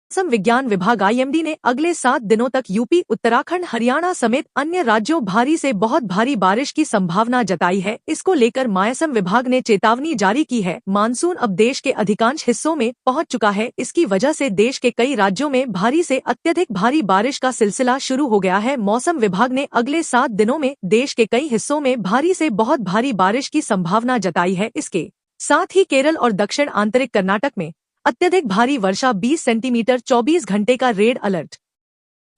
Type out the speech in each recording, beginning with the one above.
मौसम विज्ञान विभाग आईएमडी ने अगले 7 दिनों तक यूपी, उत्तराखंड, हरियाणा समेत अन्य राज्यों भारी से बहुत भारी बारिश की संभावना जताई है। इसको लेकर मौसम विभाग ने चेतावनी जारी की है। मानसून अब देश के अधिकांश हिस्सों में पहुंच चुका है। इसकी वजह से देश के कई राज्यों में भारी से अत्यधिक भारी बारिश का सिलसिला शुरू हो गया है। मौसम विभाग ने अगले 7 दिनों में देश के कई हिस्सों में भारी से बहुत भारी बारिश की संभावना जताई है। इसके साथ ही केरल और दक्षिण आंतरिक कर्नाटक में अत्यधिक भारी वर्षा 20 सेंटीमीटर 24 घंटे का रेड अलर्ट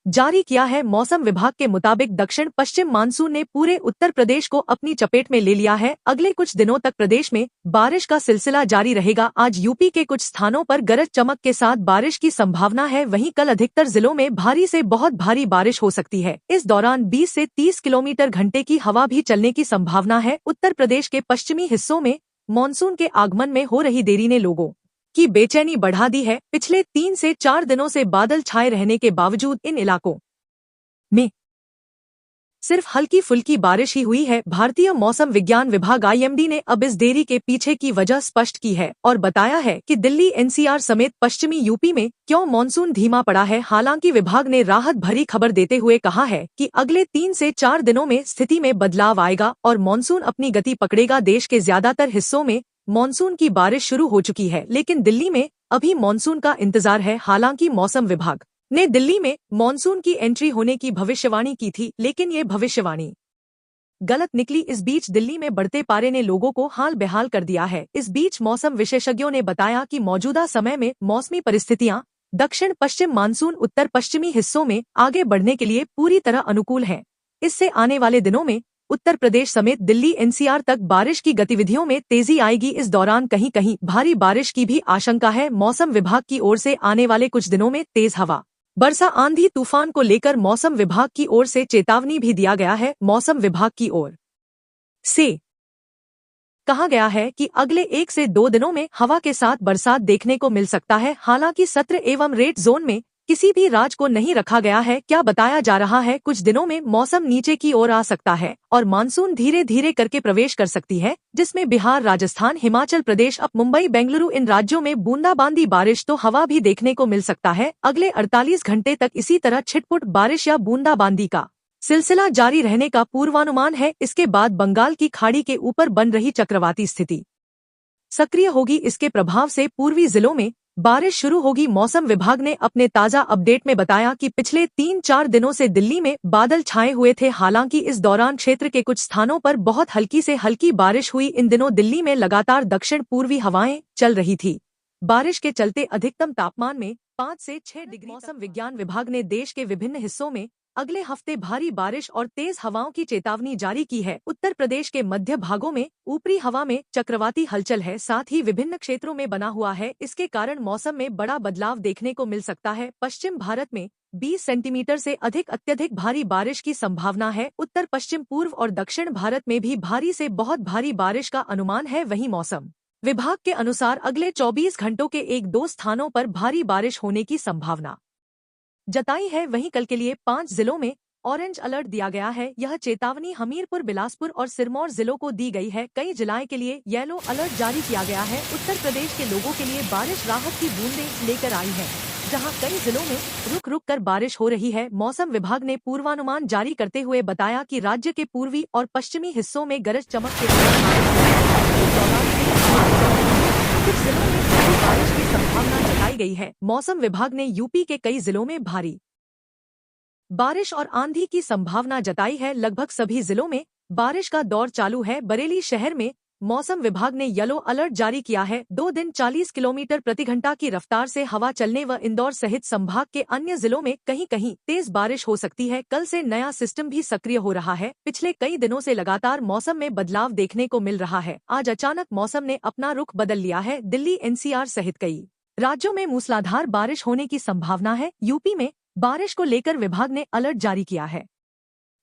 जारी किया है। मौसम विभाग के मुताबिक दक्षिण पश्चिम मानसून ने पूरे उत्तर प्रदेश को अपनी चपेट में ले लिया है। अगले कुछ दिनों तक प्रदेश में बारिश का सिलसिला जारी रहेगा। आज यूपी के कुछ स्थानों पर गरज चमक के साथ बारिश की संभावना है। वहीं कल अधिकतर जिलों में भारी से बहुत भारी बारिश हो सकती है। इस दौरान 20 से 30 किलोमीटर घंटे की हवा भी चलने की संभावना है। उत्तर प्रदेश के पश्चिमी हिस्सों में मानसून के आगमन में हो रही देरी ने लोगों की बेचैनी बढ़ा दी है। पिछले 3 से 4 दिनों से बादल छाए रहने के बावजूद इन इलाकों में सिर्फ हल्की फुल्की बारिश ही हुई है। भारतीय मौसम विज्ञान विभाग आईएमडी ने अब इस देरी के पीछे की वजह स्पष्ट की है और बताया है कि दिल्ली, एनसीआर समेत पश्चिमी यूपी में क्यों मानसून धीमा पड़ा है। हालांकि विभाग ने राहत भरी खबर देते हुए कहा है कि अगले 3 से 4 दिनों में स्थिति में बदलाव आएगा और मानसून अपनी गति पकड़ेगा। देश के ज्यादातर हिस्सों में मानसून की बारिश शुरू हो चुकी है, लेकिन दिल्ली में अभी मानसून का इंतजार है। हालांकि मौसम विभाग ने दिल्ली में मानसून की एंट्री होने की भविष्यवाणी की थी, लेकिन ये भविष्यवाणी गलत निकली। इस बीच दिल्ली में बढ़ते पारे ने लोगों को हाल बेहाल कर दिया है। इस बीच मौसम विशेषज्ञों ने बताया कि मौजूदा समय में मौसमी परिस्थितियां दक्षिण पश्चिम मानसून उत्तर पश्चिमी हिस्सों में आगे बढ़ने के लिए पूरी तरह अनुकूल है। इससे आने वाले दिनों में उत्तर प्रदेश समेत दिल्ली, एनसीआर तक बारिश की गतिविधियों में तेजी आएगी। इस दौरान कहीं कहीं भारी बारिश की भी आशंका है। मौसम विभाग की ओर से आने वाले कुछ दिनों में तेज हवा, वर्षा, आंधी तूफान को लेकर मौसम विभाग की ओर से चेतावनी भी दिया गया है। मौसम विभाग की ओर से कहा गया है कि अगले 1 से 2 दिनों में हवा के साथ बरसात देखने को मिल सकता है। हालांकि सत्र एवं रेड जोन में किसी भी राज्य को नहीं रखा गया है। क्या बताया जा रहा है, कुछ दिनों में मौसम नीचे की ओर आ सकता है और मानसून धीरे धीरे करके प्रवेश कर सकती है, जिसमें बिहार, राजस्थान, हिमाचल प्रदेश, अब मुंबई, बेंगलुरु इन राज्यों में बूंदाबांदी बारिश तो हवा भी देखने को मिल सकता है। अगले 48 घंटे तक इसी तरह छिटपुट बारिश या बूंदाबांदी का सिलसिला जारी रहने का पूर्वानुमान है। इसके बाद बंगाल की खाड़ी के ऊपर बन रही चक्रवाती स्थिति सक्रिय होगी। इसके प्रभाव से पूर्वी जिलों में बारिश शुरू होगी। मौसम विभाग ने अपने ताजा अपडेट में बताया कि पिछले 3-4 दिनों से दिल्ली में बादल छाए हुए थे। हालांकि इस दौरान क्षेत्र के कुछ स्थानों पर बहुत हल्की से हल्की बारिश हुई। इन दिनों दिल्ली में लगातार दक्षिण पूर्वी हवाएं चल रही थी। बारिश के चलते अधिकतम तापमान में 5 से 6 डिग्री। मौसम विज्ञान विभाग ने देश के विभिन्न हिस्सों में अगले हफ्ते भारी बारिश और तेज हवाओं की चेतावनी जारी की है। उत्तर प्रदेश के मध्य भागों में ऊपरी हवा में चक्रवाती हलचल है, साथ ही विभिन्न क्षेत्रों में बना हुआ है। इसके कारण मौसम में बड़ा बदलाव देखने को मिल सकता है। पश्चिम भारत में 20 सेंटीमीटर से अधिक अत्यधिक भारी बारिश की संभावना है। उत्तर पश्चिम, पूर्व और दक्षिण भारत में भी भारी से बहुत भारी बारिश का अनुमान है। वहीं मौसम विभाग के अनुसार अगले 24 घंटों के 1-2 स्थानों पर भारी बारिश होने की संभावना जताई है। वहीं कल के लिए 5 जिलों में ऑरेंज अलर्ट दिया गया है। यह चेतावनी हमीरपुर, बिलासपुर और सिरमौर जिलों को दी गई है। कई जिलों के लिए येलो अलर्ट जारी किया गया है। उत्तर प्रदेश के लोगों के लिए बारिश राहत की बूंदें लेकर आई है, जहां कई जिलों में रुक रुक कर बारिश हो रही है। मौसम विभाग ने पूर्वानुमान जारी करते हुए बताया कि राज्य के पूर्वी और पश्चिमी हिस्सों में गरज चमक के कुछ जिलों में भारी बारिश की संभावना जताई गई है। मौसम विभाग ने यूपी के कई जिलों में भारी बारिश और आंधी की संभावना जताई है। लगभग सभी जिलों में बारिश का दौर चालू है। बरेली शहर में मौसम विभाग ने येलो अलर्ट जारी किया है। 2 दिन 40 किलोमीटर प्रति घंटा की रफ्तार से हवा चलने व इंदौर सहित संभाग के अन्य जिलों में कहीं कहीं तेज बारिश हो सकती है। कल से नया सिस्टम भी सक्रिय हो रहा है। पिछले कई दिनों से लगातार मौसम में बदलाव देखने को मिल रहा है। आज अचानक मौसम ने अपना रुख बदल लिया है। दिल्ली, एनसीआर सहित कई राज्यों में मूसलाधार बारिश होने की संभावना है। यूपी में बारिश को लेकर विभाग ने अलर्ट जारी किया है।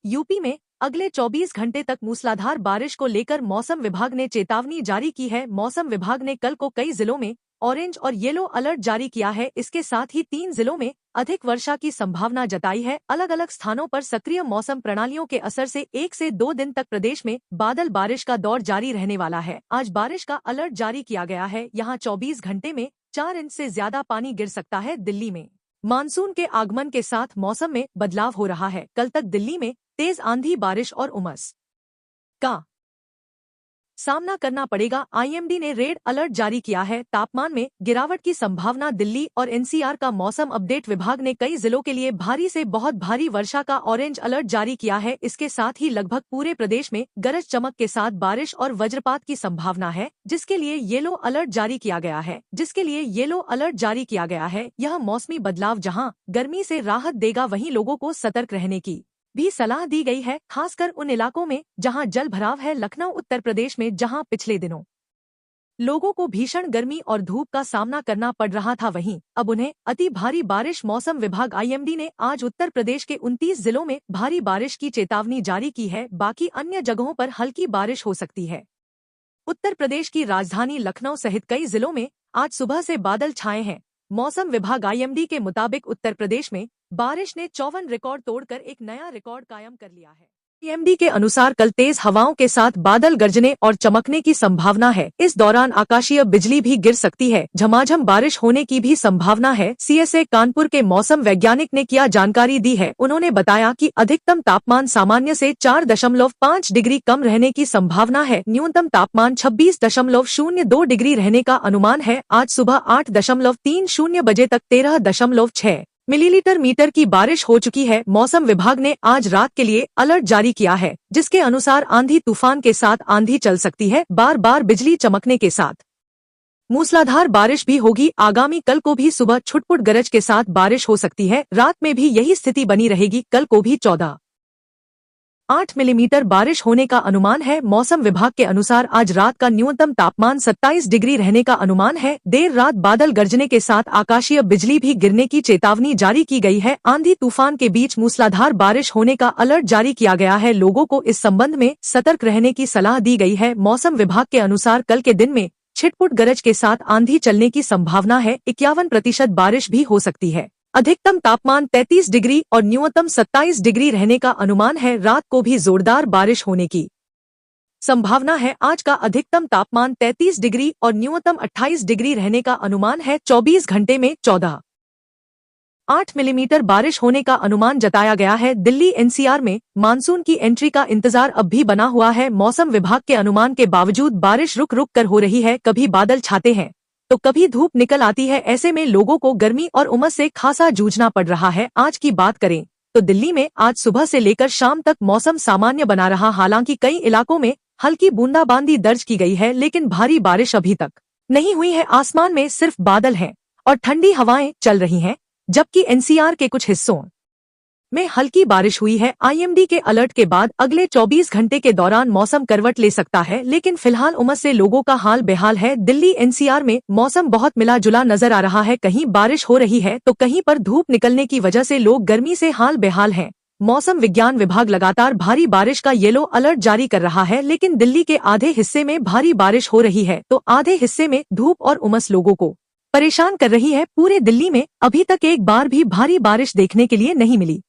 यूपी में अगले 24 घंटे तक मूसलाधार बारिश को लेकर मौसम विभाग ने चेतावनी जारी की है। मौसम विभाग ने कल को कई जिलों में ऑरेंज और येलो अलर्ट जारी किया है। इसके साथ ही 3 जिलों में अधिक वर्षा की संभावना जताई है। अलग अलग स्थानों पर सक्रिय मौसम प्रणालियों के असर से 1 से 2 दिन तक प्रदेश में बादल बारिश का दौर जारी रहने वाला है। आज बारिश का अलर्ट जारी किया गया है। यहाँ 24 घंटे में 4 इंच से ज्यादा पानी गिर सकता है दिल्ली में। मानसून के आगमन के साथ मौसम में बदलाव हो रहा है। कल तक दिल्ली में तेज आंधी, बारिश और उमस का सामना करना पड़ेगा। आईएमडी ने रेड अलर्ट जारी किया है। तापमान में गिरावट की संभावना। दिल्ली और एनसीआर का मौसम अपडेट। विभाग ने कई जिलों के लिए भारी से बहुत भारी वर्षा का ऑरेंज अलर्ट जारी किया है। इसके साथ ही लगभग पूरे प्रदेश में गरज चमक के साथ बारिश और वज्रपात की संभावना है, जिसके लिए येलो अलर्ट जारी किया गया है। यह मौसमी बदलाव जहाँ गर्मी से राहत देगा, वहीं लोगों को सतर्क रहने की भी सलाह दी गई है, खासकर उन इलाकों में जहां जल भराव है। लखनऊ उत्तर प्रदेश में जहां पिछले दिनों लोगों को भीषण गर्मी और धूप का सामना करना पड़ रहा था, वहीं अब उन्हें अति भारी बारिश। मौसम विभाग आईएमडी ने आज उत्तर प्रदेश के 29 जिलों में भारी बारिश की चेतावनी जारी की है। बाकी अन्य जगहों पर हल्की बारिश हो सकती है। उत्तर प्रदेश की राजधानी लखनऊ सहित कई जिलों में आज सुबह से बादल छाए हैं। मौसम विभाग आईएमडी के मुताबिक उत्तर प्रदेश में बारिश ने 54 रिकॉर्ड तोड़कर एक नया रिकॉर्ड कायम कर लिया है। आईएमडी के अनुसार कल तेज हवाओं के साथ बादल गरजने और चमकने की संभावना है। इस दौरान आकाशीय बिजली भी गिर सकती है। झमाझम बारिश होने की भी संभावना है। सीएसए कानपुर के मौसम वैज्ञानिक ने क्या जानकारी दी है। उन्होंने बताया कि अधिकतम तापमान सामान्य से 4.5 डिग्री कम रहने की संभावना है। न्यूनतम तापमान 26.02 डिग्री रहने का अनुमान है। आज सुबह 8:30 बजे तक 13.6 मिलीमीटर की बारिश हो चुकी है। मौसम विभाग ने आज रात के लिए अलर्ट जारी किया है, जिसके अनुसार आंधी तूफान के साथ आंधी चल सकती है। बार बार बिजली चमकने के साथ मूसलाधार बारिश भी होगी। आगामी कल को भी सुबह छुटपुट गरज के साथ बारिश हो सकती है। रात में भी यही स्थिति बनी रहेगी। कल को भी 14.8 मिलीमीटर बारिश होने का अनुमान है। मौसम विभाग के अनुसार आज रात का न्यूनतम तापमान 27 डिग्री रहने का अनुमान है। देर रात बादल गरजने के साथ आकाशीय बिजली भी गिरने की चेतावनी जारी की गई है। आंधी तूफान के बीच मूसलाधार बारिश होने का अलर्ट जारी किया गया है। लोगों को इस संबंध में सतर्क रहने की सलाह दी गई है। मौसम विभाग के अनुसार कल के दिन में छिटपुट गरज के साथ आंधी चलने की संभावना है। 51% बारिश भी हो सकती है। अधिकतम तापमान 33 डिग्री और न्यूनतम 27 डिग्री रहने का अनुमान है। रात को भी जोरदार बारिश होने की संभावना है। आज का अधिकतम तापमान 33 डिग्री और न्यूनतम 28 डिग्री रहने का अनुमान है। 24 घंटे में 14.8 मिलीमीटर बारिश होने का अनुमान जताया गया है। दिल्ली एनसीआर में मानसून की एंट्री का इंतजार अब भी बना हुआ है। मौसम विभाग के अनुमान के बावजूद बारिश रुक रुक कर हो रही है। कभी बादल छाते हैं तो कभी धूप निकल आती है। ऐसे में लोगों को गर्मी और उमस से खासा जूझना पड़ रहा है। आज की बात करें तो दिल्ली में आज सुबह से लेकर शाम तक मौसम सामान्य बना रहा। हालांकि कई इलाकों में हल्की बूंदाबांदी दर्ज की गई है, लेकिन भारी बारिश अभी तक नहीं हुई है। आसमान में सिर्फ बादल हैं और ठंडी हवाएं चल रही हैं, जबकि एनसीआर के कुछ हिस्सों में हल्की बारिश हुई है। आईएमडी के अलर्ट के बाद अगले 24 घंटे के दौरान मौसम करवट ले सकता है, लेकिन फिलहाल उमस से लोगों का हाल बेहाल है। दिल्ली एनसीआर में मौसम बहुत मिला जुला नजर आ रहा है। कहीं बारिश हो रही है तो कहीं पर धूप निकलने की वजह से लोग गर्मी से हाल बेहाल हैं। मौसम विज्ञान विभाग लगातार भारी बारिश का येलो अलर्ट जारी कर रहा है, लेकिन दिल्ली के आधे हिस्से में भारी बारिश हो रही है तो आधे हिस्से में धूप और उमस लोगों को परेशान कर रही है। पूरे दिल्ली में अभी तक एक बार भी भारी बारिश देखने के लिए नहीं मिली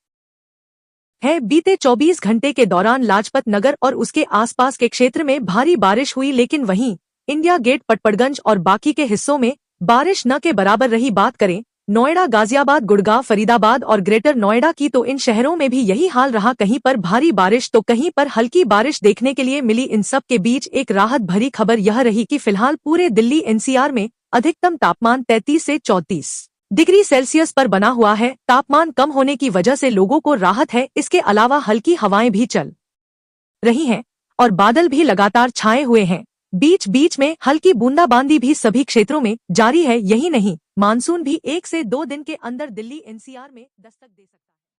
है। बीते 24 घंटे के दौरान लाजपत नगर और उसके आसपास के क्षेत्र में भारी बारिश हुई, लेकिन वहीं इंडिया गेट, पटपड़गंज और बाकी के हिस्सों में बारिश न के बराबर रही। बात करें नोएडा, गाजियाबाद, गुड़गांव, फरीदाबाद और ग्रेटर नोएडा की तो इन शहरों में भी यही हाल रहा। कहीं पर भारी बारिश तो कहीं पर हल्की बारिश देखने के लिए मिली। इन सब के बीच एक राहत भरी खबर यह रही कि फिलहाल पूरे दिल्ली एनसीआर में अधिकतम तापमान 33 से 34 डिग्री सेल्सियस पर बना हुआ है। तापमान कम होने की वजह से लोगों को राहत है। इसके अलावा हल्की हवाएं भी चल रही हैं और बादल भी लगातार छाए हुए हैं। बीच बीच में हल्की बूंदाबांदी भी सभी क्षेत्रों में जारी है। यही नहीं, मानसून भी 1 से 2 दिन के अंदर दिल्ली एनसीआर में दस्तक दे सकता है।